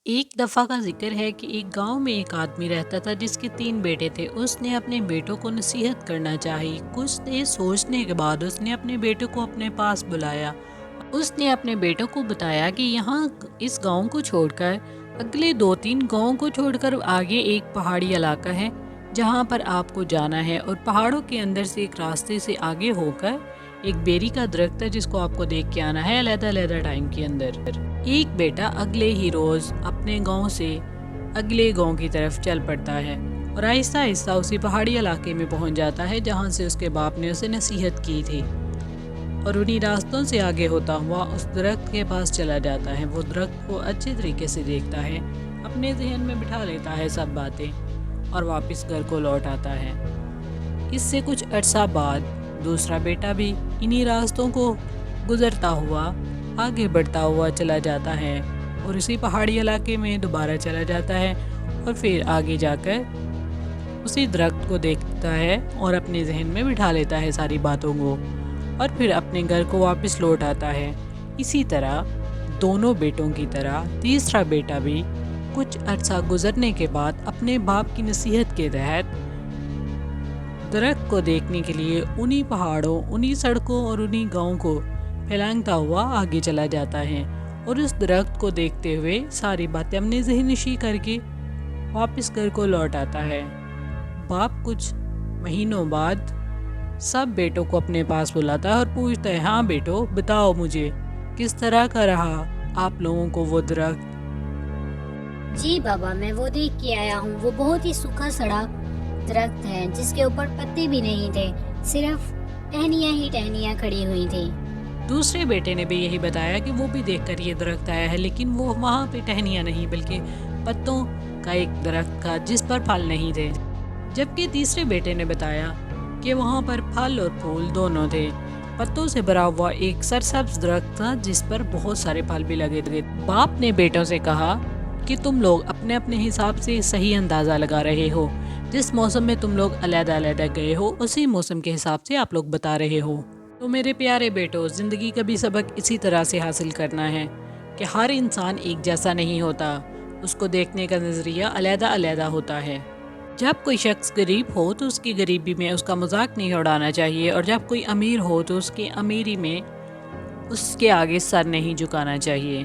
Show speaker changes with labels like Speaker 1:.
Speaker 1: ایک دفعہ کا ذکر ہے کہ ایک گاؤں میں ایک آدمی رہتا تھا جس کے 3 بیٹے تھے۔ اس نے اپنے بیٹوں کو نصیحت کرنا چاہی۔ کچھ دیر سوچنے کے بعد اس نے اپنے بیٹوں کو اپنے پاس بلایا۔ اس نے اپنے بیٹوں کو بتایا کہ یہاں اس گاؤں کو چھوڑ کر اگلے 2-3 گاؤں کو چھوڑ کر آگے ایک پہاڑی علاقہ ہے جہاں پر آپ کو جانا ہے، اور پہاڑوں کے اندر سے ایک راستے سے آگے ہو کر ایک بیری کا درخت ہے جس کو آپ کو دیکھ کے آنا ہے علیحدہ ٹائم کے اندر۔ ایک بیٹا اگلے ہی روز اپنے گاؤں سے اگلے گاؤں کی طرف چل پڑتا ہے اور آہستہ آہستہ اسی پہاڑی علاقے میں پہنچ جاتا ہے جہاں سے اس کے باپ نے اسے نصیحت کی تھی، اور انہی راستوں سے آگے ہوتا ہوا اس درخت کے پاس چلا جاتا ہے۔ وہ درخت کو اچھے طریقے سے دیکھتا ہے، اپنے ذہن میں بٹھا لیتا ہے سب باتیں، اور واپس گھر کو لوٹ آتا ہے۔ اس سے کچھ عرصہ بعد دوسرا بیٹا بھی انہی راستوں کو گزرتا ہوا آگے بڑھتا ہوا چلا جاتا ہے اور اسی پہاڑی علاقے میں دوبارہ چلا جاتا ہے، اور پھر آگے جا کر اسی درخت کو دیکھتا ہے اور اپنے ذہن میں بٹھا لیتا ہے ساری باتوں کو، اور پھر اپنے گھر کو واپس لوٹ آتا ہے۔ اسی طرح دونوں بیٹوں کی طرح تیسرا بیٹا بھی کچھ عرصہ گزرنے کے بعد اپنے باپ کی نصیحت کے تحت درخت کو دیکھنے کے لیے انہی پہاڑوں، انہی سڑکوں اور انہی گاؤں کو پھیلانگتا ہوا آگے چلا جاتا ہے، اور اس درخت کو دیکھتے ہوئے ساری باتیں اپنے ذہن نشی کر کے واپس گھر کو لوٹ آتا ہے۔ باپ کچھ مہینوں بعد سب بیٹوں کو اپنے پاس بلاتا ہے اور پوچھتا ہے، ہاں بیٹو بتاؤ مجھے کس طرح کا رہا آپ لوگوں کو وہ درخت؟
Speaker 2: جی بابا، میں وہ دیکھ کے آیا ہوں۔ وہ بہت ہی سوکھا سڑا درخت ہے جس کے اوپر پتے بھی نہیں تھے، صرف ٹہنیاں ہی ٹہنیاں کھڑی ہوئی تھی۔
Speaker 1: دوسرے بیٹے نے بھی یہی بتایا کہ وہ بھی دیکھ کر یہ درخت آیا ہے، لیکن وہ وہاں پہ ٹہنیاں نہیں بلکہ پتوں کا ایک درخت تھا جس پر پھل نہیں تھے، جبکہ تیسرے بیٹے نے بتایا کہ وہاں پر پھل اور پھول دونوں تھے۔ پتوں سے بھرا ہوا ایک سرسبز درخت تھا جس پر بہت سارے پھل بھی لگے تھے۔ باپ نے بیٹوں سے کہا کہ تم لوگ اپنے اپنے حساب سے صحیح اندازہ لگا رہے ہو، جس موسم میں تم لوگ علیحدہ گئے ہو اسی موسم کے حساب سے آپ لوگ بتا رہے ہو۔ تو میرے پیارے بیٹو، زندگی کا بھی سبق اسی طرح سے حاصل کرنا ہے کہ ہر انسان ایک جیسا نہیں ہوتا، اس کو دیکھنے کا نظریہ علیحدہ ہوتا ہے۔ جب کوئی شخص غریب ہو تو اس کی غریبی میں اس کا مذاق نہیں اڑانا چاہیے، اور جب کوئی امیر ہو تو اس کی امیری میں اس کے آگے سر نہیں جھکانا چاہیے۔